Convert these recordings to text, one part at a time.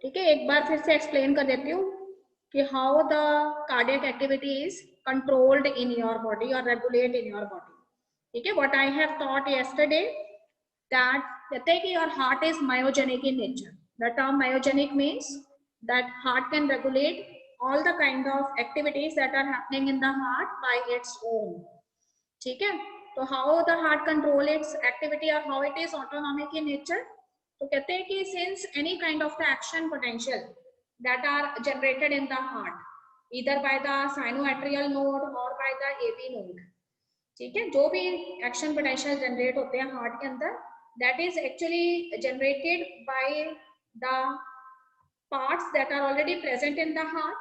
ठीक है, एक बार फिर से एक्सप्लेन कर देती हूँ कि how the cardiac activity is controlled in your body और रेगुलेट इन योर बॉडी. ठीक है, what I have thought yesterday that कहते हैं कि your heart is myogenic in nature. The term myogenic means that heart can regulate all the kind of activities that are happening in the heart by its own. ठीक है, तो how the heart control its activity or how it is autonomic in nature. तो कहते हैं कि since any kind of the action potential that are generated in the heart either by the sinoatrial node or by the AV node, ठीक है, जो भी action potential generate होते हैं हार्ट के अंदर, that is actually generated by the parts that are already present in the heart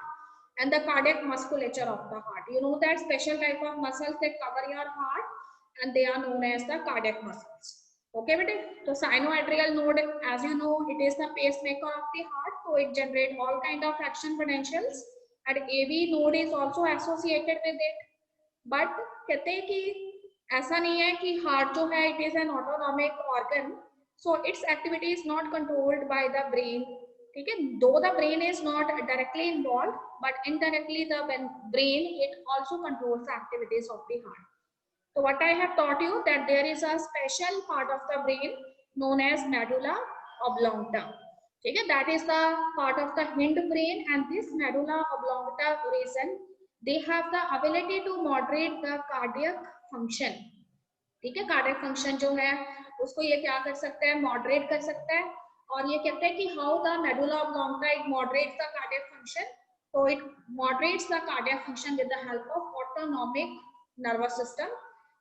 and the cardiac musculature of the heart. You know that special type of muscles that cover your heart and they are known as the cardiac muscles. Okay, bete? So sinoatrial node, as you know, it is the pacemaker of the heart, so it generates all kind of action potentials, and AV node is also associated with it. But कहते हैं कि ऐसा नहीं है कि heart जो है it is an autonomic organ, so it's activity is not controlled by the brain. ठीक है, दो the brain is not directly involve but indirectly the brain it also controls the activities of the heart. So what I have taught you that there is a special part of the brain known as medulla oblongata. ठीक है, that is the part of the hind brain, and this medulla oblongata region they have the ability to moderate the cardiac function. ठीक है, cardiac function जो है उसको ये क्या कर सकता है, मॉडरेट कर सकता है. और ये कहते हैं कि how the medulla oblongata it moderates the cardiac function. तो it moderates the cardiac function with the help of autonomic nervous system.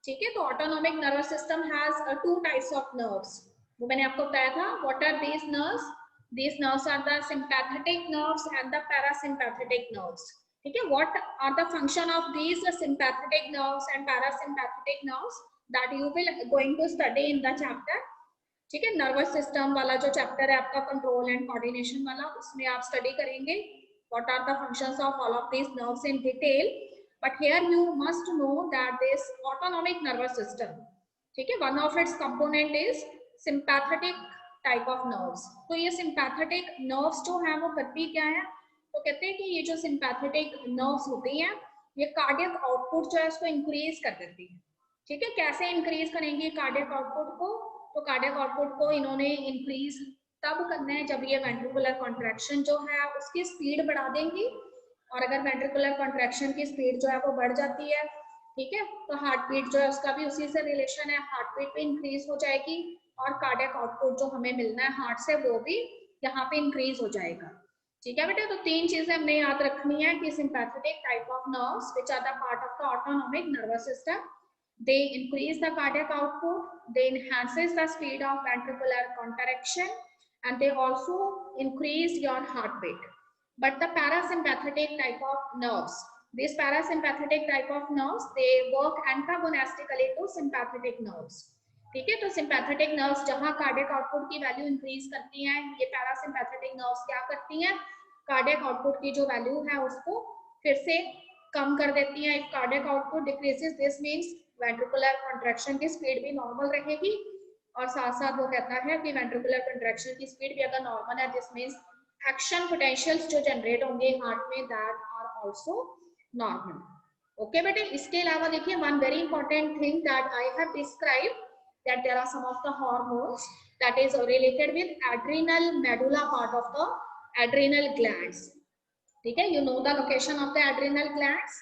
ठीक है, तो autonomic nervous system has two types of nerves. वो मैंने आपको बताया था. What are these nerves? These nerves are the sympathetic nerves and the parasympathetic nerves. ठीक है, what are the function of these sympathetic nerves and parasympathetic nerves that you will going to study in the chapter. ठीक है, nervous system वाला जो chapter है आपका control and coordination वाला, उसमें आप स्टडी करेंगे what are the functions of all of these nerves in detail. But here you must know that this autonomic nervous system, ठीक है, one of its component is sympathetic type of nerves. तो ये sympathetic nerves जो है वो करती क्या है, तो कहते हैं कि ये जो सिंपैथेटिक नर्व्स होती हैं ये कार्डियक आउटपुट जो है उसको इंक्रीज कर देती है. ठीक है, कैसे इंक्रीज करेंगे कार्डियक आउटपुट को? तो कार्डियक आउटपुट को इन्होंने इंक्रीज तब करना है जब ये वेंट्रिकुलर कॉन्ट्रैक्शन जो है उसकी स्पीड बढ़ा देंगी. और अगर वेंट्रिकुलर कॉन्ट्रैक्शन की स्पीड जो है वो बढ़ जाती है, ठीक है, तो हार्ट बीट जो है उसका भी उसी से रिलेशन है, हार्ट बीट भी इंक्रीज हो जाएगी और कार्डियक आउटपुट जो हमें मिलना है हार्ट से वो भी यहाँ पे इंक्रीज हो जाएगा. ठीक है बेटा, तो तीन चीजें हमने याद रखनी है कि sympathetic type of nerves which are the part of the autonomic nervous system, they increase the cardiac output, they enhances the speed of ventricular contraction, and they also increase your heart rate. But the parasympathetic type of nerves, these parasympathetic type of nerves, they work antagonistically to sympathetic nerves. ठीक है, तो sympathetic nerves जहां cardiac output की value increase करती हैं, ये parasympathetic nerves क्या करती हैं, कार्डियक आउटपुट की जो वैल्यू है उसको फिर से कम कर देती हैं. If cardiac output decreases this means ventricular contraction की स्पीड भी नॉर्मल रहेगी, और साथ साथ वो कहता है कि वेंट्रिकुलर कॉन्ट्रैक्शन की स्पीड भी अगर नॉर्मल है दिस मींस एक्शन पोटेंशियल्स जो जनरेट होंगे हार्ट में that are also normal. Okay बेटे, इसके अलावा देखिए one very important thing that I have described that there are some of the hormones that is related with adrenal medulla part of the adrenal glands. ठीक है, you know the location of the adrenal glands.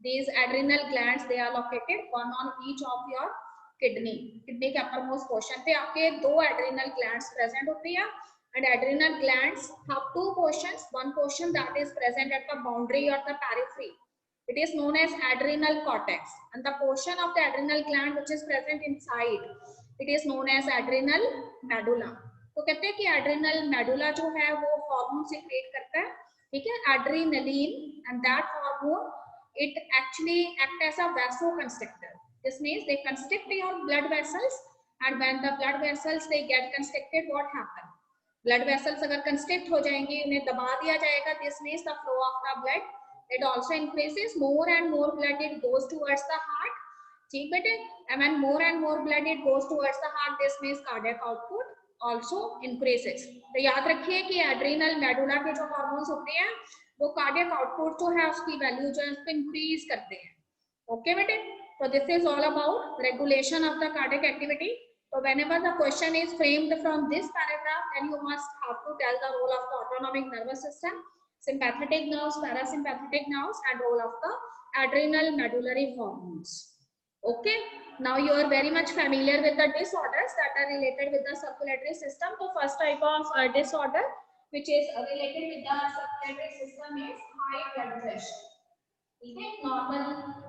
These adrenal glands they are located one on each of your kidney. Kidney के uppermost portion पे आपके दो adrenal glands present होती है, and adrenal glands have two portions. One portion that is present at the boundary or the periphery. It is known as adrenal cortex, and the portion of the adrenal gland which is present inside, it is known as adrenal medulla. तो कहते हैं कि adrenal medulla जो है वो hormone secrete करता है, ठीक है, adrenaline, and that hormone it actually act as a vasoconstrictor. This means they constrict your blood vessels, and when the blood vessels they get constricted, what happen? Blood vessels अगर constrict हो जाएंगे, उन्हें दबा दिया जाएगा, this means the flow of the blood it also increases, more and more blood it goes towards the heart. ठीक बेटे, and when more and more blood it goes towards the heart, this means cardiac output also increases. तो याद रखिए कि adrenal medulla के जो hormones होते हैं वो कार्डियक आउटपुट जो है उसकी वैल्यू जो है उसको इंक्रीज करते हैं. ओके बेटे, so this is all about regulation of the cardiac activity. So whenever the question is framed from this paragraph, then you must have to tell the role of the autonomic nervous system, sympathetic nerves, parasympathetic nerves, and role of the adrenal medullary hormones. Okay, now you are very much familiar with the disorders that are related with the circulatory system. So first type of disorder which is related with the circulatory system is high blood pressure. ठीक है, normal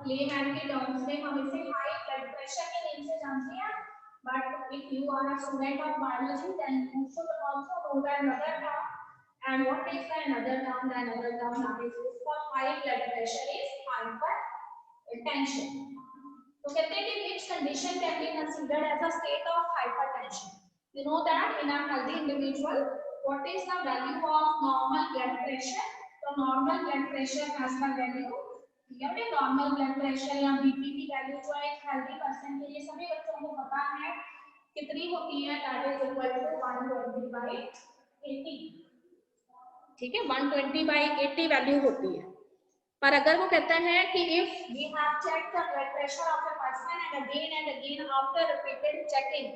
layman के terms में हम इसे high blood pressure के name से जानते हैं, but if you are a student of biology then you should also know the another term. And what is the another term? The another term that is used for high blood pressure is hypertension. तो कहते हैं कि which condition can be considered as a state of hypertension? You know that in a healthy individual, what is the value of normal blood pressure? So normal blood pressure has the value, यानी normal blood pressure या BP की value जो है एक healthy person के लिए सभी बच्चों को पता है कितनी होती है, दैट इज इक्वल टू 120/80. ठीक है, 120/80 वैल्यू होती है. पर अगर वो कहता है कि if we have checked the blood pressure of a person and again after repeated checking,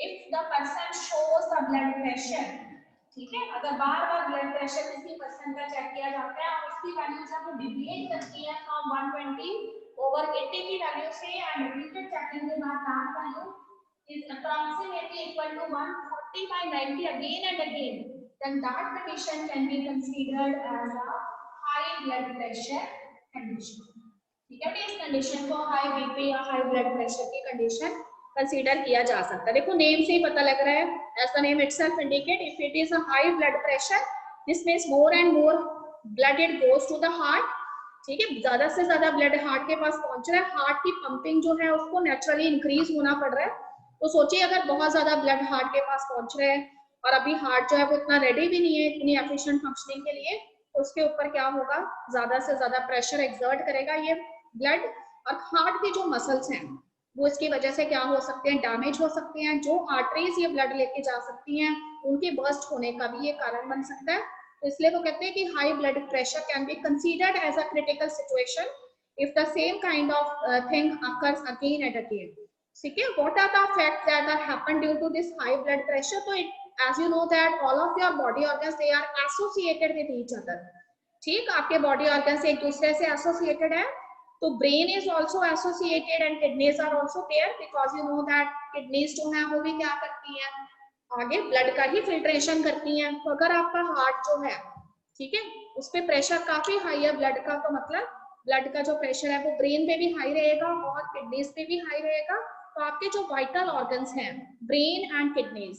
if the person shows the blood pressure, ठीक है, अगर बार-बार ब्लड प्रेशर किसी पर्सन का चेक किया जाता है और उसकी वैल्यू जब डिविएट करती है फ्रॉम 120/80 की वैल्यू से एंड रिपीटेड चेकिंग के बाद that value is approximately equal to 140/90 again and again, then that condition can be considered as a high blood pressure condition. ठीक है, इस कंडीशन को हाई बीपी या हाई ब्लड प्रेशर की condition consider किया जा सकता है. देखो नेम से ही पता लग रहा है, as the name itself indicate, if it is a high blood pressure this means more and more blood it goes to the heart. ठीक है, ज्यादा से ज्यादा ब्लड हार्ट के पास पहुंच रहा है, हार्ट की पंपिंग जो है उसको नेचुरली इंक्रीज होना पड़ रहा है. तो सोचिए अगर बहुत ज्यादा ब्लड हार्ट के पास पहुंच रहे हैं और अभी हार्ट जो है वो इतना रेडी भी नहीं है इतनी एफिशिएंट फंक्शनिंग के लिए, तो उसके ऊपर क्या होगा, ज्यादा से ज्यादा प्रेशर एक्सर्ट करेगा ये ब्लड, और हार्ट के जो मसल्स हैं वो इसकी वजह से क्या हो सकते हैं, डैमेज हो सकते हैं. जो आर्टरीज ये ब्लड लेके जा सकती हैं उनके बर्स्ट होने का भी ये कारण बन सकता है. तो इसलिए वो कहते हैं कि high blood pressure can be considered as a critical situation if the same kind of thing occurs again and again. ठीक है, what are the facts that are happen due to this high blood pressure? So it, as you know that all of your body organs they are associated with each other. ठीक, आपके body organs एक दूसरे से associated है. तो brain is also associated and kidneys are also there because you know that kidneys जो है वो भी क्या करती हैं, आगे ब्लड का ही फिल्ट्रेशन करती हैं. तो अगर आपका हार्ट जो है, ठीक है, उस पे प्रेशर काफी हाई है ब्लड का, तो मतलब ब्लड का जो प्रेशर है वो ब्रेन पे भी हाई रहेगा और किडनीज पे भी हाई रहेगा. तो आपके जो वाइटल ऑर्गन्स हैं, brain and kidneys,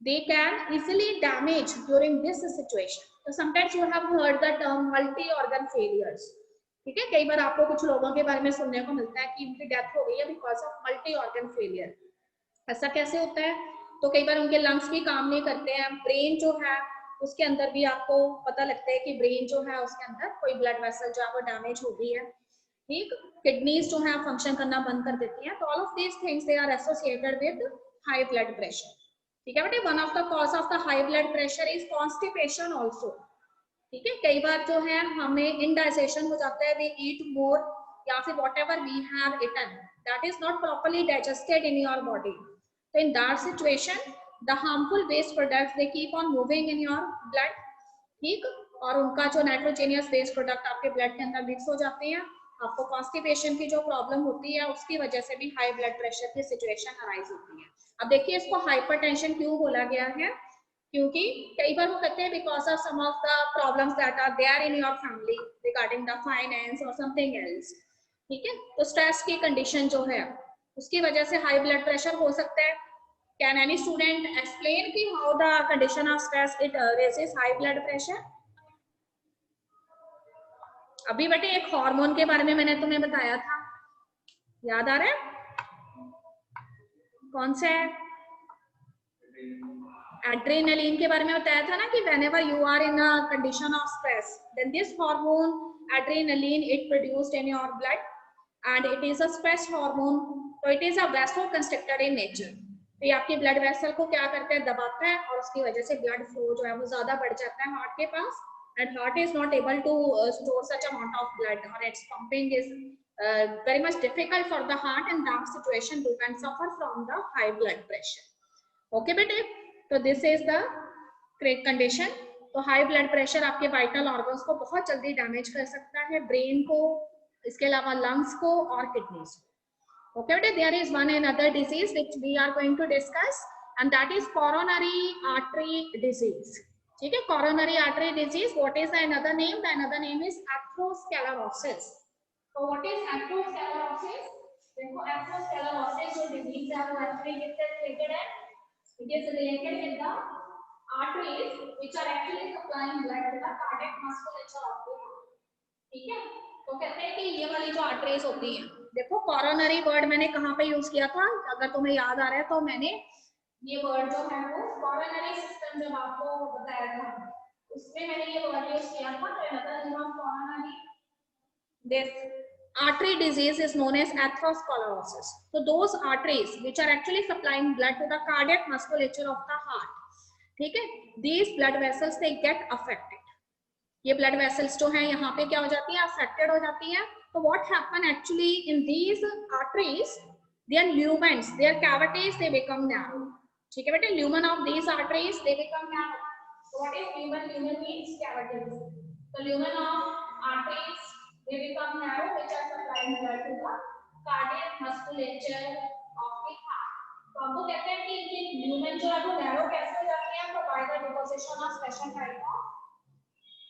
they can easily damage during this situation. So sometimes you have heard the term multi organ failures. ठीक है, कई बार आपको कुछ लोगों के बारे में सुनने को मिलता है कि उनकी डेथ हो गई है because of multi organ failure. ऐसा कैसे होता है? तो कई बार उनके लंग्स भी काम नहीं करते हैं, ब्रेन जो है उसके अंदर भी आपको पता लगता है कि ब्रेन जो है उसके अंदर कोई ब्लड वेसल जो है वो डैमेज हो गई है. ठीक, किडनीज जो है फंक्शन करना बंद कर देती हैं. तो all of these things they are associated with high blood pressure. ठीक है बेटे, one of the cause of the high blood pressure is constipation also. ठीक है, कई बार जो है हमें इनडाइजेशन हो जाता है, वी ईट मोर या फिर whatever we have eaten that is not properly digested in your body. तो in that situation the harmful waste products they keep on moving in your blood. ठीक, और उनका जो नाइट्रोजेनियस वेस्ट प्रोडक्ट आपके blood के अंदर मिक्स हो जाते हैं. आपको कॉन्स्टिपेशन की जो प्रॉब्लम होती है उसकी वजह से भी हाई ब्लड प्रेशर की सिचुएशन अराइज होती है. अब देखिए इसको हाइपरटेंशन क्यों बोला गया है, क्योंकि कई बार वो कहते हैं because of some of the problems that are there in your family regarding the finance और समथिंग एल्स. ठीक है, तो स्ट्रेस की कंडीशन जो है उसकी वजह से हाई ब्लड प्रेशर हो सकता है. कैन एनी स्टूडेंट एक्सप्लेन कि how the condition of stress it raises high blood pressure? अभी बेटे एक हार्मोन के बारे में मैंने तुम्हें बताया था, याद आ रहा है? कौन सा है? एड्रेनलिन के बारे में बताया था ना कि whenever you are in a condition of stress then this hormone adrenaline it produced in your blood and it is a stress hormone. So it is a vasoconstrictor in nature. तो ये आपकी ब्लड वेसल को क्या करता है, दबाता है, और उसकी वजह से ब्लड फ्लो जो है वो ज्यादा बढ़ जाता है हार्ट के पास, and heart is not able to store such amount of blood, और it's pumping is very much difficult for the heart. In that situation you can suffer from the high blood pressure. Okay बेटे, तो this is the condition. तो high blood pressure आपके vital organs को बहुत जल्दी damage कर सकता है, ब्रेन को, इसके अलावा लंग्स को और किडनीज को. ओके बेटे, there is one another disease which we are going to discuss, and that is coronary artery disease. ठीक है, coronary artery disease, what is the another name? The another name is atherosclerosis. तो what is atherosclerosis? देखो atherosclerosis जो disease है वो actually किससे related है? It is related with the arteries which are actually supplying blood to the cardiac musculature of the heart. ठीक है, तो कहते हैं कि ये वाली जो आर्टरीज होती हैं, देखो कोरोनरी वर्ड मैंने कहाँ पे यूज किया था, अगर तुम्हें याद आ रहा है तो मैंने ये वर्ड जो है वो कोरोनरी सिस्टम जब आपको बताया था उसमें मैंने ये वर्ड यूज किया था. Coronary this artery disease is known as atherosclerosis. So those arteries which are actually supplying blood to the cardiac musculature of the heart, ठीक है, these blood vessels they get affected. ये blood vessels जो है यहाँ पे क्या हो जाती है, affected हो जाती है. तो what happen actually in these arteries, their lumens, their cavities they become narrow. ठीक है बेटे, lumen of these arteries they become narrow. So what is lumen? Lumen means cavities. So lumen of arteries they become narrow, which are supplying blood to the cardiac musculature of the heart. तो आपको कहते हैं कि ये lumen जो है वो narrow कैसे हो जाती है, तो by the deposition of special type of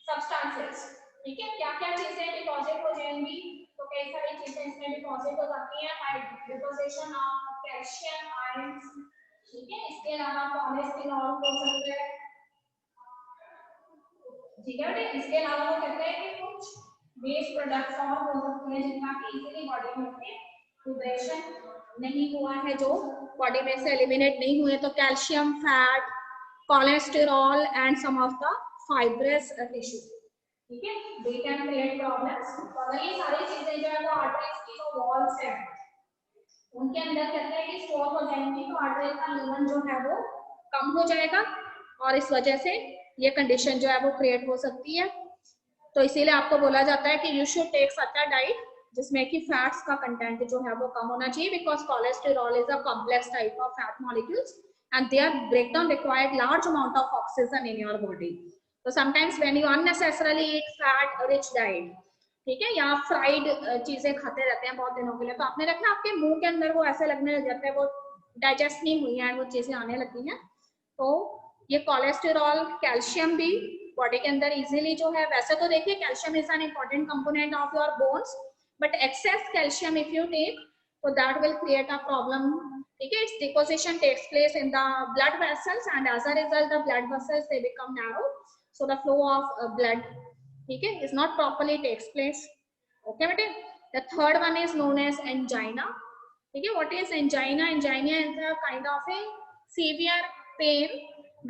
substances. ठीक है, क्या क्या चीजें डिपॉजिट हो जाएंगी, तो कई सारी चीजें इसमें डिपॉजिट हो जाती हैं by deposition of calcium ions. ठीक है, इसके अलावा कोलेस्ट्रॉल हो सकते हैं. ठीक है बेटे, इसके अलावा वो कहते हैं कि कुछ वेस्ट प्रोडक्ट्स और हो सकते हैं जिनका कि इजीली बॉडी में लिबरेशन नहीं हुआ है, जो बॉडी में से एलिमिनेट नहीं हुए, तो calcium, fat, cholesterol and some of the fibrous tissue. ठीक है, दे कैन क्रिएट प्रॉब्लम्स. और ये सारी चीजें जो है वो आर्टरीज की जो वॉल्स हैं उनके अंदर कहते हैं कि स्टोर हो जाएंगी, तो आर्टरी का ल्यूमेन जो है वो कम हो जाएगा, और इस वजह से ये कंडीशन जो है वो क्रिएट हो सकती है. तो इसीलिए आपको बोला जाता है कि you should take such a diet जिसमें कि फैट्स का कंटेंट जो है वो कम होना चाहिए, because cholesterol is a complex type of fat molecules and their breakdown required large amount of oxygen in your body. तो sometimes when you unnecessarily eat fat rich diet, ठीक है, या फ्राइड चीजें खाते रहते हैं बहुत दिनों के लिए, तो आपने रखा आपके मुंह के अंदर वो ऐसे लगने लग जाता है वो डाइजेस्ट नहीं हुई है, वो चीजें आने लगती हैं. तो ये कोलेस्टेरॉल, कैल्शियम भी बॉडी के अंदर इजीली जो है, वैसे तो देखिए calcium is an important component of your bones, but excess calcium if you take, so that will create a problem. ठीक है, its deposition takes place in the blood vessels and as a result the blood vessels they become narrow, so the flow of blood, ठीक है, is not properly takes place. Okay बेटे, the third one is known as angina. ठीक है, what is angina? Angina is a kind of a severe pain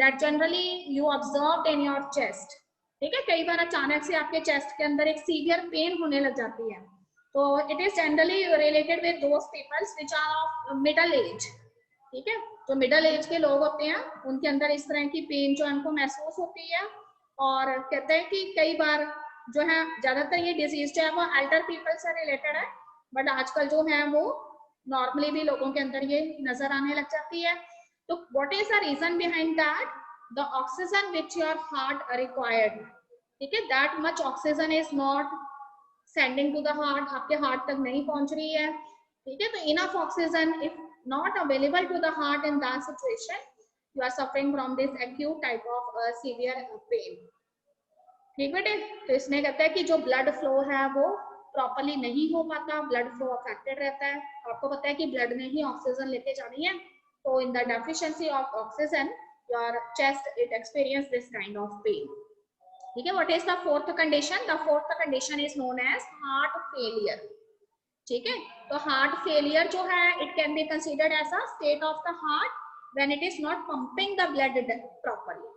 that generally you observed in your chest. ठीक है, कई बार अचानक से आपके chest के अंदर एक सीवियर पेन होने लग जाती है. तो it is generally related with those peoples which are of middle age. ठीक है, जो मिडिल एज के लोग होते हैं उनके अंदर इस तरह की पेन जो उनको महसूस होती है, और कहते हैं कि कई बार जो है ज्यादातर ये डिजीज जो है वो एल्डर पीपल से रिलेटेड है, बट आजकल जो है वो नॉर्मली भी लोगों के अंदर ये नजर आने लग जाती है. तो what is the reason behind that? The oxygen which your heart required, ठीक है, that much oxygen is not sending to the heart, आपके हार्ट तक नहीं पहुंच रही है. ठीक है, तो enough oxygen if not available to the heart in that situation you are suffering from this acute type of severe pain. ठीक बेटे, तो इसमें कहता है कि जो ब्लड फ्लो है वो प्रॉपरली नहीं हो पाता, ब्लड फ्लो अफेक्टेड रहता है. आपको पता है कि ब्लड ने ही ऑक्सीजन लेके जानी है, तो in the deficiency of oxygen your chest it experience this kind of pain. ठीक है, what is the fourth condition? The fourth condition is known as heart failure. ठीक है, तो हार्ट फेलियर जो है it can be considered as a state of the heart when it is not pumping the blood properly.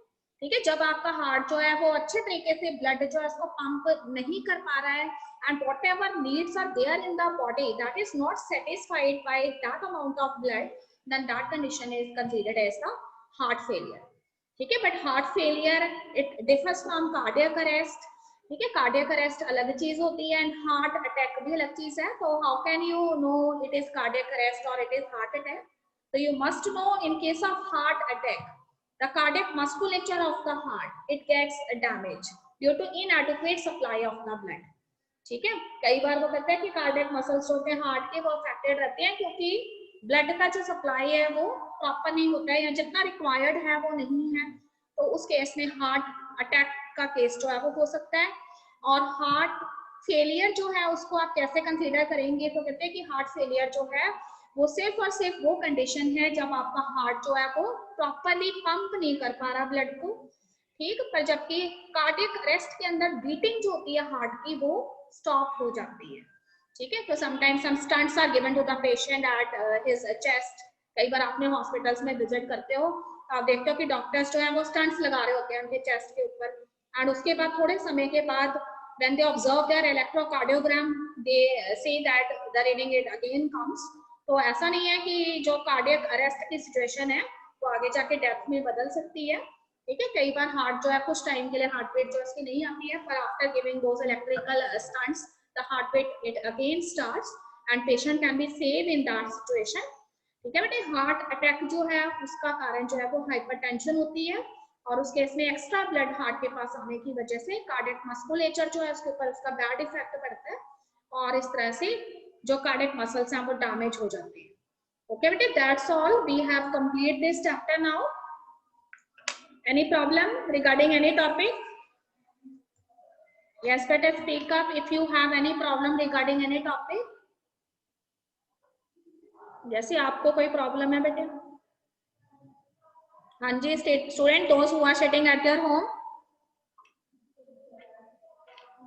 ठीक है, जब आपका heart जो है वो अच्छे तरीके से ब्लड जो है उसको पंप नहीं कर पा रहा है, and whatever needs are there in the body that is not satisfied by that amount of blood, then that condition is considered as the heart failure. ठीक है, but heart failure it differs from cardiac arrest. ठीक है, cardiac arrest अलग चीज होती है and heart attack भी अलग चीज है. तो how can you know it is cardiac arrest और it is heart attack? So you must know in case of heart attack, the cardiac musculature of the heart, it gets damaged due to inadequate supply of the blood. ठीक है, कई बार वो कहते हैं कि cardiac muscles होते हैं heart के, वो अफेक्टेड रहते हैं क्योंकि ब्लड का जो सप्लाई है वो प्रॉपर नहीं होता है या जितना रिक्वायर्ड है वो नहीं है. तो उस केस में हार्ट अटैक का केस जो है वो हो सकता है. और हार्ट फेलियर जो है उसको आप कैसे कंसीडर करेंगे? तो कहते हैं कि हार्ट फेलियर जो है वो सिर्फ और सिर्फ वो कंडीशन है जब आपका हार्ट जो है वो प्रॉपरली पंप नहीं कर पा रहा ब्लड को. ठीक, पर जबकि कार्डियक अरेस्ट के अंदर बीटिंग जो होती है हार्ट की वो स्टॉप हो जाती है. ठीक है, तो sometimes some stunts are given to the patient at his chest. कई बार आपने हॉस्पिटल्स में विजिट करते हो, आप देखते हो कि डॉक्टर्स जो है वो स्टंट्स लगा रहे होते हैं उनके चेस्ट के ऊपर. एंड उसके बाद थोड़े समय के बाद when they observe their electrocardiogram they say that the reading it again comes. तो ऐसा नहीं है कि जो कार्डियक अरेस्ट की सिचुएशन है वो आगे जाके डेथ में बदल सकती है. ठीक है, कई बार हार्ट जो है कुछ टाइम के लिए हार्ट बीट जो इसकी नहीं आती है, पर after giving those electrical stunts the heart beat it again starts and patient can be save in that situation. ठीक है बेटे, हार्ट अटैक जो है उसका कारण जो है वो हाइपरटेंशन होती है और उस केस में एक्स्ट्रा ब्लड हार्ट के पास आने की वजह से कार्डियक मस्कुलेचर जो है उसके ऊपर उसका बैड इफेक्ट पड़ता है और इस तरह से जो कार्डियक मसल्स हैं वो डैमेज हो जाते हैं. ओके बेटे, that's all. We have complete this chapter now. Any problem regarding any topic? Yes, better speak up if you have any problem regarding any topic. जैसे आपको कोई प्रॉब्लम है बेटे? हाँ जी, स्टूडेंट दोस्त who are sitting at your home.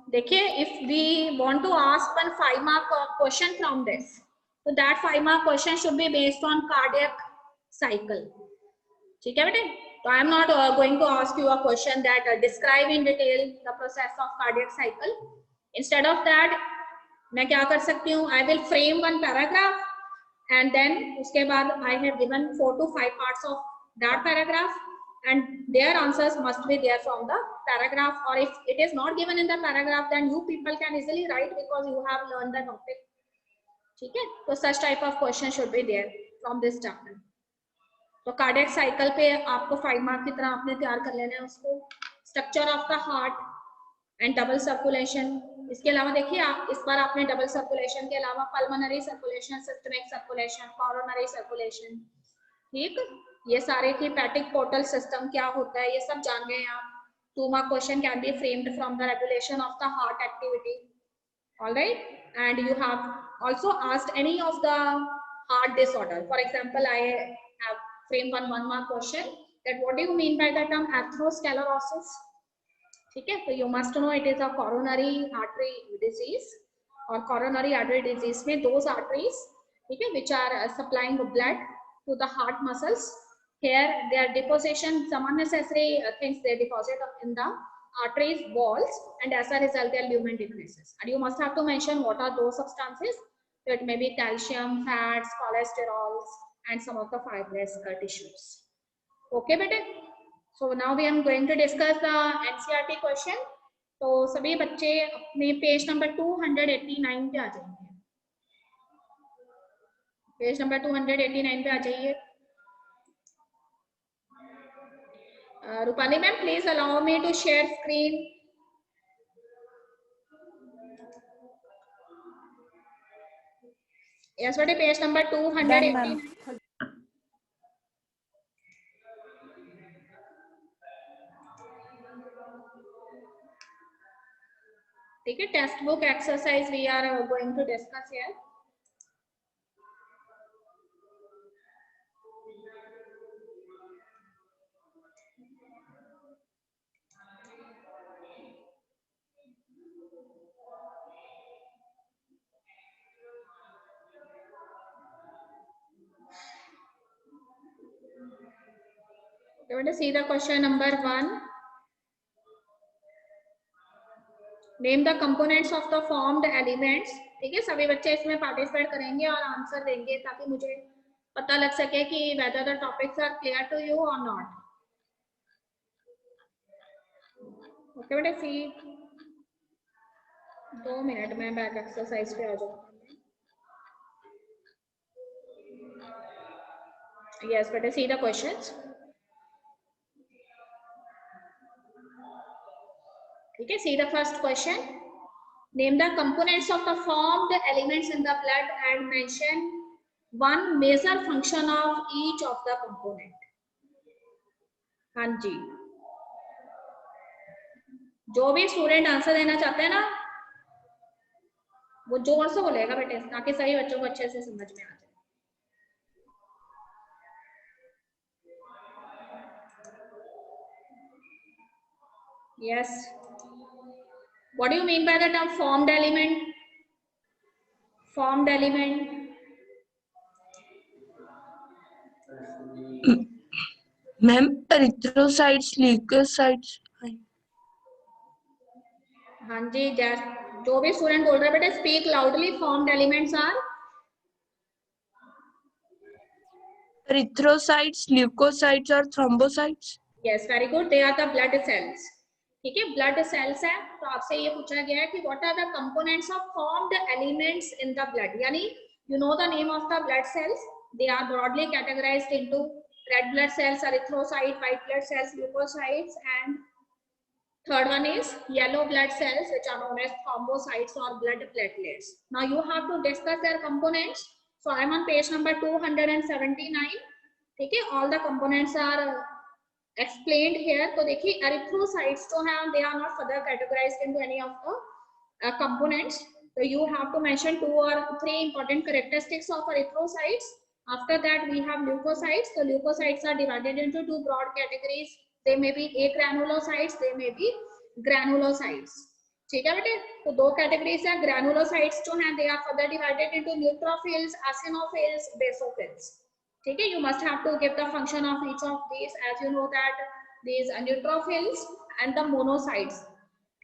देखिए, if we want to ask one 5 mark question from this, so that 5 mark question should be based on cardiac cycle. ठीक है बेटे, so I am not going to ask you a question that describe in detail the process of cardiac cycle. Instead of that, मैं क्या कर सकती हूँ? I will frame one paragraph and then उसके बाद I have given 4 to 5 parts of that paragraph and their answers must be there from the paragraph, or if it is not given in the paragraph then you people can easily write because you have learned the topic. ठीक है, तो such type of question should be there from this chapter. तो cardiac cycle पे आपको 5 mark की तरह आपने तैयार कर लेना है उसको. Structure of the heart and double circulation. इसके अलावा देखिए, आप इस बार आपने डबल सर्कुलेशन के अलावा pulmonary circulation, systemic circulation, coronary circulation, ठीक, ये सारे की हेपेटिक पोर्टल सिस्टम क्या होता है ये सब जान गए आप. 2 mark question can be framed from the regulation of the heart activity. Alright, and you have also asked any of the heart disorder. For example, I have frame 1 mark question that what do you mean by the term atherosclerosis. ठीक है, तो you must know it is a coronary artery disease और coronary artery disease में those arteries, ठीक है, which are supplying blood to the heart muscles. Here their deposition, some unnecessary things they deposit in the arteries walls and as a result their lumen decreases and you must have to mention what are those substances. So it may be calcium, fats, cholesterols and some of the fibrous tissues. Okay bete, so now we are going to discuss the NCERT question. तो सभी बच्चे अपने page number 289 पे आ जाएंगे. Page number 289 पे आ जाइए. Rupali ma'am, please allow me to share screen. Yes बेटे, पेज नंबर 289. ठीक है, text book exercise we are going to discuss here. You want to see the question number 1. Name the components of the formed elements. ठीक है, सभी बच्चे इसमें participate करेंगे और आंसर देंगे ताकि मुझे पता लग सके कि whether the topics are clear to you or not. Okay बेटे, सी 2 मिनट में बैक एक्सरसाइज पे आ जाऊँ. Yes, better see the questions. Okay, see the first question. Name the components of the formed elements in the blood and mention one major function of each of the component. हाँ जी, जो भी student answer देना चाहते हैं ना, वो जोर से बोलेगा बेटे, ताकि सही बच्चों को अच्छे से समझ में आ जाए. Yes. What do you mean by the term formed element? Formed element. Ma'am erythrocytes, leucocytes. हाँ जी, जो भी स्टूडेंट बोल रहा है बेटा, speak loudly. Formed elements are erythrocytes, leucocytes और thrombocytes. Yes, very good. They are the blood cells. ठीक है, ब्लड सेल्स है. तो आपसे ये पूछा गया है कि what are the components of formed elements in the blood. यानी you know the name of the blood cells. They are broadly categorised into red blood cells, erythrocyte, white blood cells, leukocytes, and third one is yellow blood cells, which are known as thrombocytes or blood platelets. Now you have to discuss their components. So I am on page number 279. Okay, all the components are explained here. तो देखिए erythrocytes जो हैं, they are not further categorized into any of the components. So you have to mention 2 or 3 important characteristics of erythrocytes. After that we have leukocytes. So leukocytes are divided into 2 broad categories. They may be agranulocytes, they may be granulocytes. ठीक है बेटे, तो 2 categories है. Granulocytes जो हैं, they are further divided into neutrophils, eosinophils, basophils. ठीक है, you must have to give the function of each of these. As you know that these are neutrophils and the monocytes.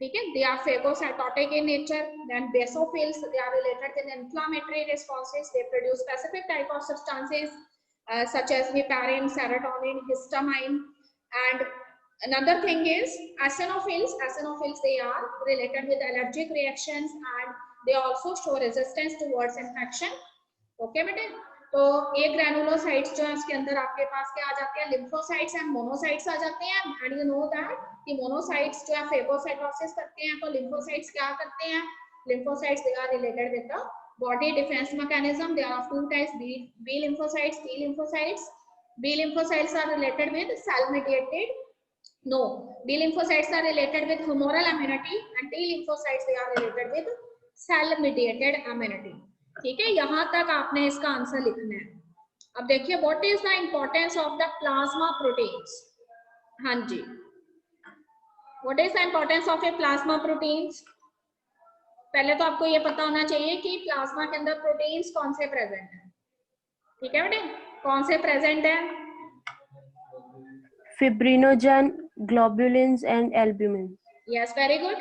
ठीक है, they are phagocytotic in nature. Then basophils, they are related with inflammatory responses. They produce specific type of substances such as heparin, serotonin, histamine. And another thing is eosinophils. Eosinophils, they are related with allergic reactions and they also show resistance towards infection. Okay बेटे, तो एक granulocytes जो है उसके अंदर आपके पास क्या आ जाते हैं, लिम्फोसाइट्स एंड मोनोसाइट्स आ जाते हैं. एंड यू नो दैट कि मोनोसाइट्स जो है फेगोसाइटोसिस करते हैं, तो लिम्फोसाइट्स क्या करते हैं, lymphocytes they are related with the body defence mechanism. There are 2 types, B lymphocytes, T lymphocytes. B lymphocytes are related with cell mediated, no, B lymphocytes are related with humoral immunity and T lymphocytes they are related with cell mediated immunity. ठीक है, यहां तक आपने इसका answer लिखना है. अब देखिए what is the importance of the plasma proteins. हाँ जी, what is the importance of a plasma proteins. पहले तो आपको ये पता होना चाहिए कि प्लाज्मा के अंदर प्रोटीन्स कौन से प्रेजेंट है. ठीक है बेटे, कौन से प्रेजेंट है, fibrinogen, globulins and albumin. yes, very good.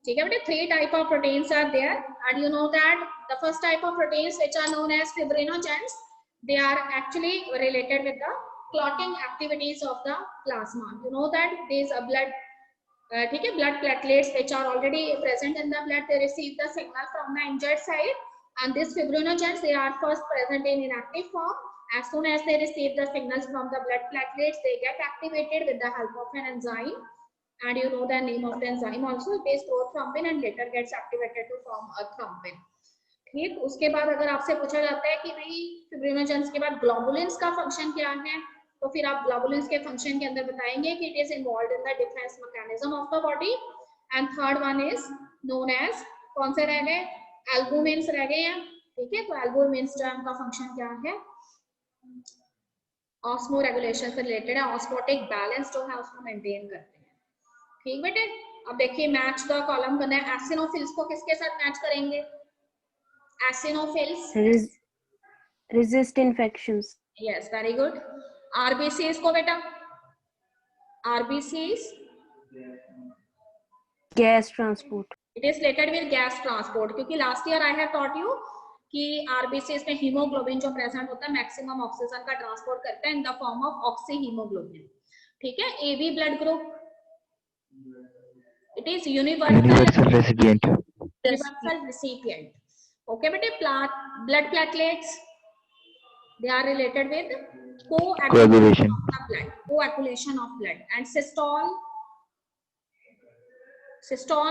ठीक है बेटे, 3 type of proteins are there and you know that the first type of proteins which are known as fibrinogens, they are actually related with the clotting activities of the plasma. You know that there is a blood ठीक है, blood platelets which are already present in the blood, they receive the signal from the injured side and these fibrinogens they are first present in inactive form. As soon as they receive the signals from the blood platelets, they get activated with the help of an enzyme. And you know the name of the enzyme also, it is prothrombin and later gets activated to form a thrombin. ठीक, उसके बाद अगर आपसे पूछा जाता है कि भाई फिब्रिनोजेंस के बाद ग्लोबुलिन्स का फंक्शन क्या है, तो फिर आप ग्लोबुलिन्स के फंक्शन के अंदर बताएंगे कि it is involved in the defence mechanism of the body. And third one is known as, कौन से रह गए, एल्बुमिन्स रह गए हैं. ठीक है, तो एल्बुमिन्स जो उनका फंक्शन क्या है, ऑस्मो रेगुलेशन से रिलेटेड है, ऑस्मोटिक बैलेंस जो है उसको मेंटेन करते हैं. ठीक बेटे, अब देखिए मैच द कॉलम करना है. एसिनोफिल्स को किसके साथ मैच करेंगे, eosinophils resist infections. Yes, very good. RBCs को बेटा, RBCs gas transport. It is related with gas transport, क्योंकि last year I have taught you कि आरबीसीज में हीमोग्लोबिन जो प्रेजेंट होता है मैक्सिमम ऑक्सीजन का ट्रांसपोर्ट करता है in the form of oxy haemoglobin. ठीक है. AB blood group, it is universal recipient. recipient. Okay, but blood platelets, they are related with Coagulation. coagulation of blood. And systole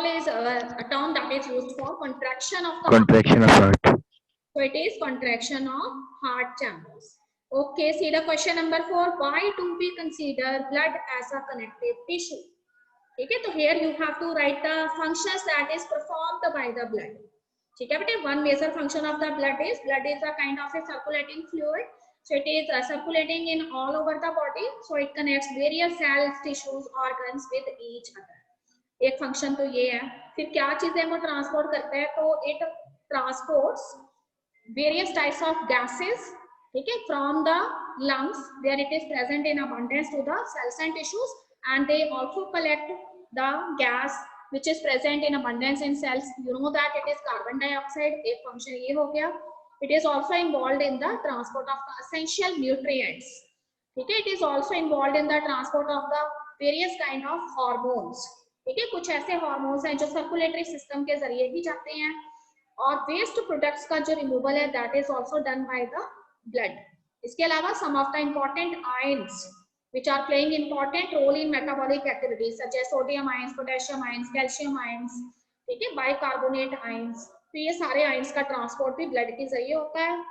is a term that is used for contraction of the Contraction of heart. So it is contraction of heart chambers. Okay, see the question number 4. Why do we consider blood as a connective tissue? Okay, so here you have to write the functions that is performed by the blood. Okay, but one major function of the blood is a kind of a circulating fluid. So it is circulating in all over the body. So it connects various cells, tissues, organs with each other. एक function तो ये है. फिर क्या चीजें वो transport करता है? तो it transports various types of gases, okay, from the lungs where it is present in abundance to the cells and tissues, and they also collect the gas which is present in abundance in cells. You know that it is carbon dioxide. एक function ये हो गया. It is also involved in the transport of the essential nutrients. Okay, it is also involved in the transport of the various kind of hormones. ठीक है, कुछ ऐसे hormones हैं जो सर्कुलेटरी सिस्टम के जरिए ही जाते हैं. और वेस्ट प्रोडक्ट्स का जो रिमूवल है that is also done by the blood. इसके अलावा some of the important ions which are playing important role in metabolic activities such as sodium ions, potassium ions, calcium ions, ठीक है, bicarbonate ions. तो ये सारे ions का transport भी blood के जरिए होता है.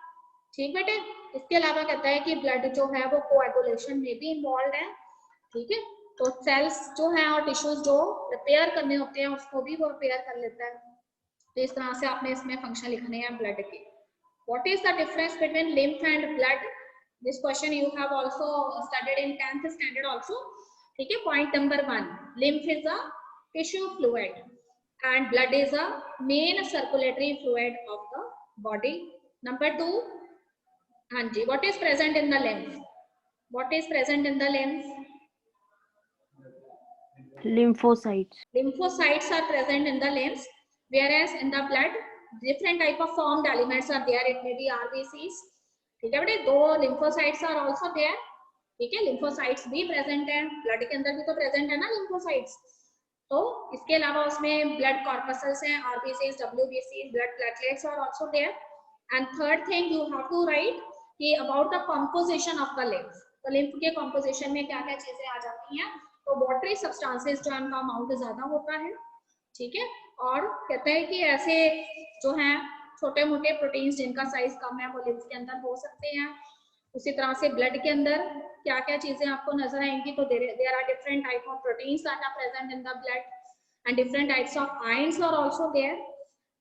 ठीक बेटे. इसके अलावा कहता है कि ब्लड जो है वो कोएगुलेशन में भी इन्वॉल्व है. ठीक है. तो सेल्स जो है और टिश्यूज जो रिपेयर करने होते हैं उसको भी वो रिपेयर कर लेता है. तो इस तरह से आपने इसमें फंक्शन लिखने हैं ब्लड के. What is the difference between lymph and blood? This question you have also studied in 10th standard also. ठीक है. Point number 1, lymph is a tissue fluid and blood is a main circulatory fluid of the body. Number 2, hanji, what is present in the lymph? What is present in the lymph? Lymphocytes. Lymphocytes are present in the lymph, whereas in the blood different type of formed elements are there. It may be RBCs. ठीक है बेटे. दो lymphocytes are also there. ठीक है. lymphocytes भी present है. blood के अंदर भी तो present है ना lymphocytes. तो इसके अलावा उसमें ब्लड कॉर्पसल्स हैं, आरबीसीज, डब्ल्यूबीसीज, blood platelets are also there. And third thing you have to write कि about the composition of the lymph. तो लिम्फ के कंपोजिशन में क्या क्या चीजें आ जाती हैं? तो वाटरी सब्सटेंसेस जो उनका अमाउंट ज्यादा होता है. ठीक है. और कहते हैं कि ऐसे जो हैं छोटे मोटे प्रोटीन्स जिनका साइज कम है वो लिम्फ के अंदर हो सकते हैं. उसी तरह से ब्लड के अंदर क्या क्या चीजें आपको नजर आएंगी? तो there are different type of proteins that are present in the blood and different types of ions are also there.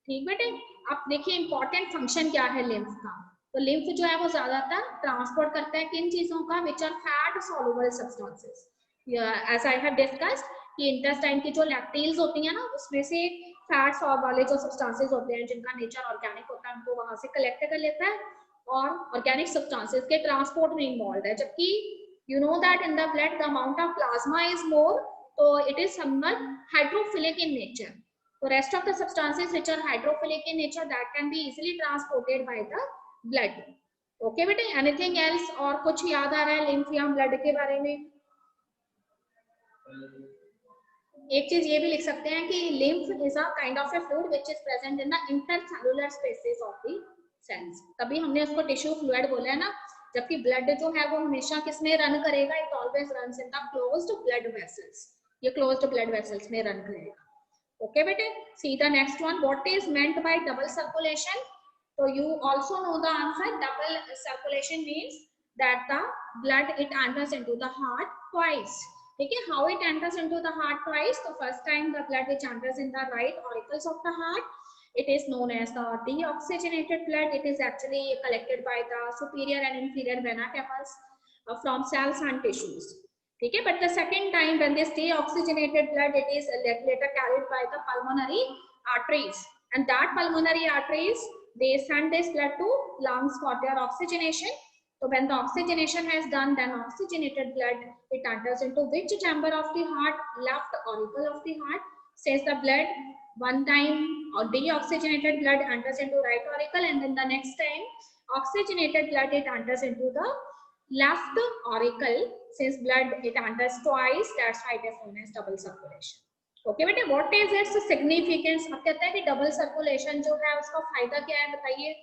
ठीक बेटे. अब देखिए इंपॉर्टेंट फंक्शन क्या है लिम्फ का. तो लिम्फ जो है वो ज्यादातर ट्रांसपोर्ट करता है किन चीजों का? Which are fat soluble substances. As I have discussed कि इंटेस्टाइन की जो लैक्टिल्स होती है ना उसमें से फैट्स और वाले जो सब्सटेंसेस होते हैं जिनका नेचर ऑर्गेनिक होता है उनको वहां से कलेक्ट कर लेता है और ऑर्गेनिक सब्सटेंसेस के ट्रांसपोर्ट में इन्वॉल्व है. जबकि you know that in the blood the amount of plasma is more, तो it is somewhat hydrophilic in nature. तो rest of the substances which are hydrophilic in nature that can be easily transported by the blood. Okay बेटे. Anything else? और कुछ याद आ रहा है lymph या blood के बारे में? एक चीज ये भी लिख सकते हैं कि lymph is a kind of a fluid which is present in the intercellular spaces of the cells. तभी हमने उसको टिश्यू फ्लूइड बोला है ना. जबकि ब्लड जो है वो हमेशा किसमें रन करेगा? It always runs in the closed blood vessels. ये क्लोज्ड ब्लड वेसल्स में रन करेगा. ओके बेटे. See the next one. What is meant by double circulation? तो you also know the answer. Double circulation means that the blood it enters into the heart twice. ठीक है. How it enters into the heart twice? तो first time the blood which enters in the right auricles of the heart, it is known as the deoxygenated blood. It is actually collected by the superior and inferior vena cavas from cells and tissues. ठीक है. But the second time when this deoxygenated blood it is later carried by the pulmonary arteries, and that pulmonary arteries they send this blood to lungs for their oxygenation. So when the oxygenation has done, then oxygenated blood it enters into which chamber of the heart? Left auricle of the heart. since the blood one time or deoxygenated blood enters into right auricle, and then the next time oxygenated blood it enters into the left auricle. Since blood it enters twice, that's why it is known as double circulation. Okay बेटे, what is its significance? अब कहता है कि double circulation जो है उसका फायदा क्या है, बताइए।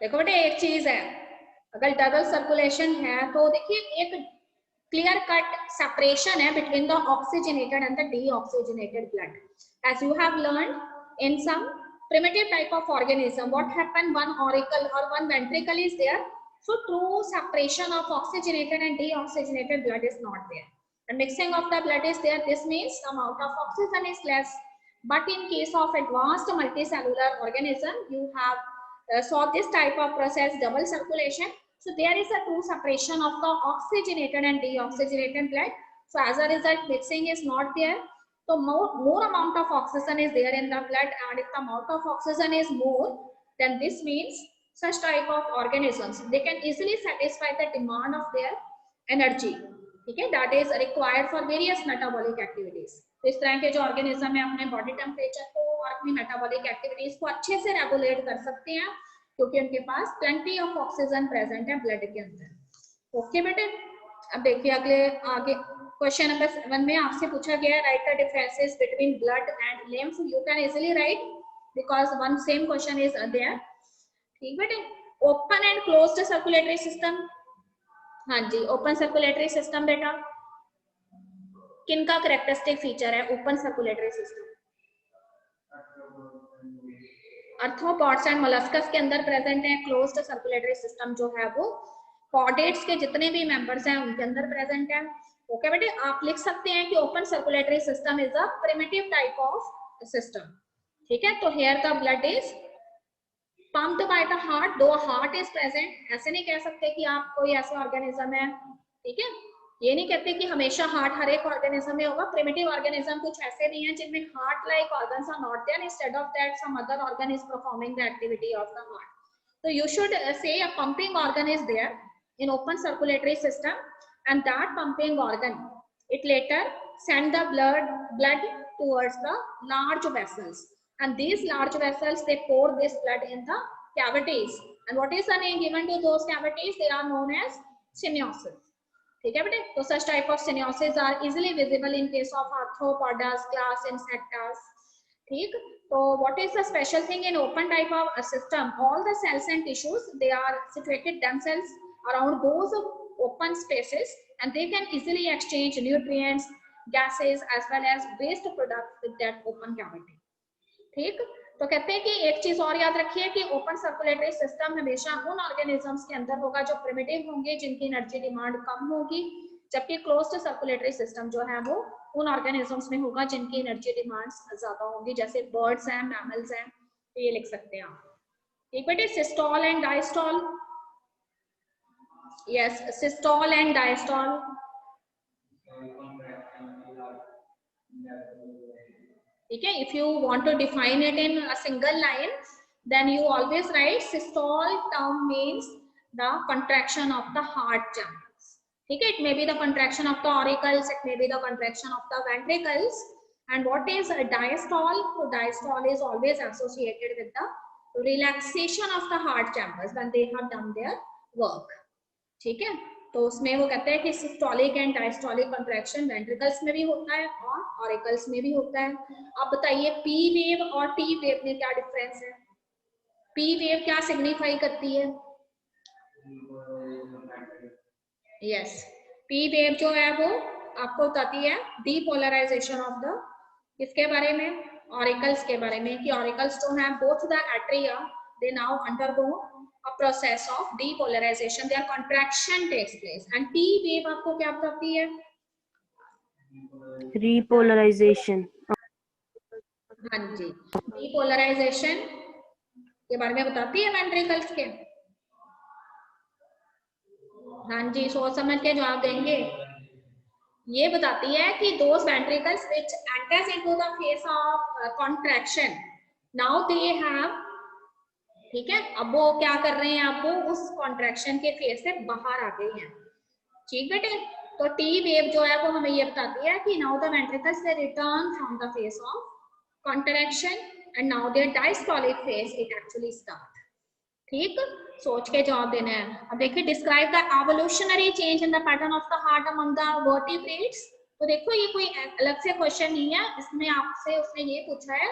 देखो बेटे, एक चीज है, अगर डबल सर्कुलेशन है तो देखिए एक क्लियर कट सेपरेशन है between the oxygenated and the deoxygenated blood. As you have learn in some primitive type of organism, what happen, one auricle or one ventricle is there, so true separation of oxygenated and deoxygenated blood is not there, and mixing of the blood is there. This means the amount of oxygen is less, but in case of advanced multicellular organism you have saw this type of process, double circulation, so there is a true separation of the oxygenated and deoxygenated blood. So as a result mixing is not there. So more amount of oxygen is there in the blood, and if the amount of oxygen is more, then this means such type of organisms they can easily satisfy the demand of their energy, ठीक है, that is required for various metabolic activities. तो इस तरह के जो organism है अपने body temperature को और अपनी मेटाबॉलिक एक्टिविटीज को अच्छे से रेगुलेट कर सकते हैं क्योंकि उनके पास प्लेंटी ऑफ ऑक्सीजन प्रेजेंट है ब्लड के अंदर। ओके बेटे, अब देखिए अगले आगे क्वेश्चन नंबर 7 में आपसे पूछा गया है write the differences between blood and lymph. You can easily write because one same question is there. ठीक बेटे, open and closed circulatory system. हाँ जी, ओपन सर्कुलेटरी सिस्टम बेटा किनका कैरेक्टरिस्टिक फीचर है? Open circulatory system arthropods and molluscs के अंदर present है. क्लोज्ड सर्कुलेटरी सिस्टम जो है वो कॉर्डेट्स के जितने भी मेंबर्स हैं उनके अंदर प्रेजेंट है. ओके बेटे, आप लिख सकते हैं कि open circulatory system is a primitive type of system. ठीक है, तो here the blood is pumped by the heart, though heart is present. ऐसे नहीं कह सकते कि आप कोई ऐसा ऑर्गेनिज्म है, ठीक है, ये नहीं कहते कि हमेशा हार्ट हर एक ऑर्गेनिज्म में होगा. प्रिमिटिव ऑर्गेनिज्म कुछ ऐसे भी हैं जिनमें heart like organs are not there, instead of that some other organ is performing the activity of the heart. So you should say a pumping organ is there in open circulatory system, and that pumping organ it later send the blood towards the large vessels, and these large vessels they pour this blood in the cavities, and what is the name given to those cavities? They are known as synapses. ठीक है बेटे, तो such type of synapses are easily visible in case of arthropods, class insects. ठीक, तो what is the special thing in open type of a system? All the cells and tissues they are situated themselves around those open spaces, and they can easily exchange nutrients, gases as well as waste products with that open cavity. ठीक, तो कहते हैं कि एक चीज और याद रखिए कि ओपन सर्कुलेटरी सिस्टम हमेशा उन ऑर्गेनिजम्स के अंदर होगा जो प्रिमिटिव होंगे, जिनकी एनर्जी डिमांड कम होगी, जबकि क्लोज्ड सर्कुलेटरी सिस्टम जो है वो उन ऑर्गेनिजम्स में होगा जिनकी एनर्जी डिमांड्स ज्यादा होंगी, जैसे बर्ड्स हैं, मैमल्स हैं, तो ये लिख सकते हैं आप. ठीक बेटे, systole and diastole. Yes, systole and diastole. ठीक है, if you want to define it in a single line then you always write systole term means the contraction of the heart chambers. ठीक है, it may be the contraction of the auricles, it may be the contraction of the ventricles. And what is a diastole? So diastole is always associated with the relaxation of the heart chambers when they have done their work. ठीक है, तो उसमें वो कहते हैं कि systolic and diastolic contraction ventricles में भी होता है और ऑरिकल्स में भी होता है. अब बताइए पी वेव और टी वेव में क्या डिफरेंस है? पी वेव क्या सिग्निफाई करती है? यस, पी वेव जो है वो आपको बताती है डीपोलराइजेशन ऑफ द, किसके बारे में? ऑरिकल्स के बारे में, कि ऑरिकल्स जो है both the atria they now undergo a process of depolarization, their contraction takes place. And T wave आपको क्या बताती है? Repolarization. हाँ जी, depolarization के बारे में बताती है वेंट्रिकल्स के. हाँ जी, सोच समझ के जवाब देंगे. ये बताती है कि those ventricles which enters into the phase of contraction, now they have, ठीक है, अब वो क्या कर रहे हैं, अब वो उस कॉन्ट्रैक्शन के फेज से बाहर आ गए हैं. ठीक बेटे, तो टी वेव जो है वो हमें ये बताती है कि now the ventricles they return from the phase of contraction and now their diastolic phase it actually start. ठीक, सोच के जवाब देना है। अब देखिए, describe the evolutionary change in the pattern of the heart among the vertebrates. तो देखो ये कोई अलग से क्वेश्चन नहीं है, इसमें आपसे उसने ये पूछा है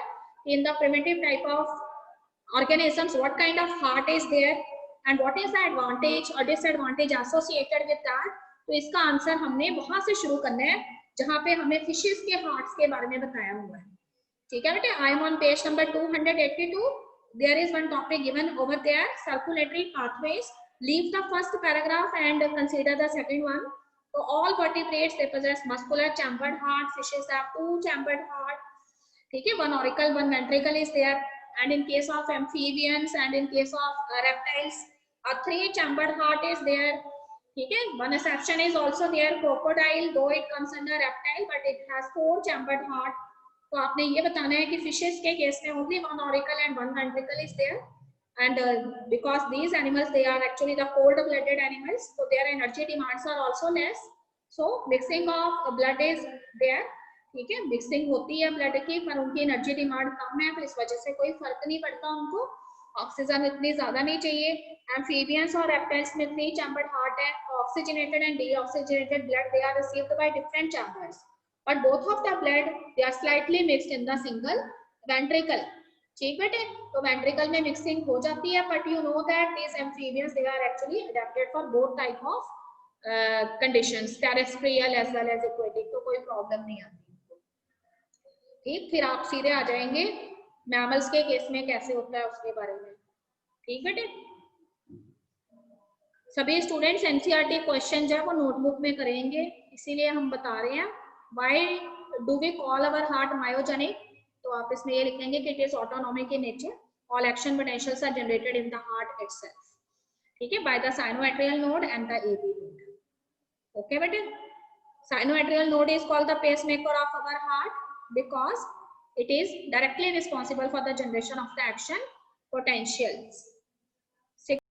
in the primitive type of organisms what kind of heart is there and what is the advantage और डिसएडवांटेज एसोसिएटेड विद दैट। तो इसका आंसर हमने वहां से शुरू करना है जहां पे हमें फिशेस के हार्ट्स के बारे में बताया हुआ है। ठीक है बेटे, I am on page number 282. There is one topic given over there, circulatory pathways. Leave the first paragraph and consider the second one. So all vertebrates they possess muscular chambered heart. Fishes have two chambered heart. ठीक है, one auricle, one ventricle is there. And in case of amphibians and in case of reptiles, a three chambered heart is there. ठीक है, one exception is also there, crocodile, though it comes under reptile, but it has four chambered heart. तो आपने ये बताना है कि fishes के case में only one auricle and one ventricle is there and because these animals they are actually the cold blooded animals, so their energy demands are also less, so mixing of blood is there. ठीक है, mixing होती है blood की पर उनकी energy demand कम है, तो इस वजह से कोई फर्क नहीं पड़ता, उनको ऑक्सीजन इतनी ज्यादा नहीं चाहिए। एम्फीबियंस और रेप्टाइल्स में थ्री चैम्बर्ड हार्ट है, oxygenated and deoxygenated blood they are received by different chambers, but both of the blood they are slightly mixed in the single ventricle. ठीक बेटे, तो ventricle में mixing हो जाती है, but you know that these amphibians they are actually adapted for both type of conditions, terrestrial as well as aquatic, तो कोई problem नहीं आती। ठीक, फिर आप सीधे आ जाएंगे mammals के केस में कैसे होता है उसके बारे में। ठीक बेटे, सभी स्टूडेंट्स एनसीईआरटी क्वेश्चन जो है वो नोटबुक में करेंगे, इसीलिए हम बता रहे हैं Why do we call our heart myogenic? तो आप इसमें ये लिखेंगे कि it is autonomic in nature. All action potentials are generated in the heart itself. ठीक है, by the sinoatrial node and the AV node. Okay बेटे, sinoatrial node is called the pacemaker of our heart because it is directly responsible for the generation of the action potentials.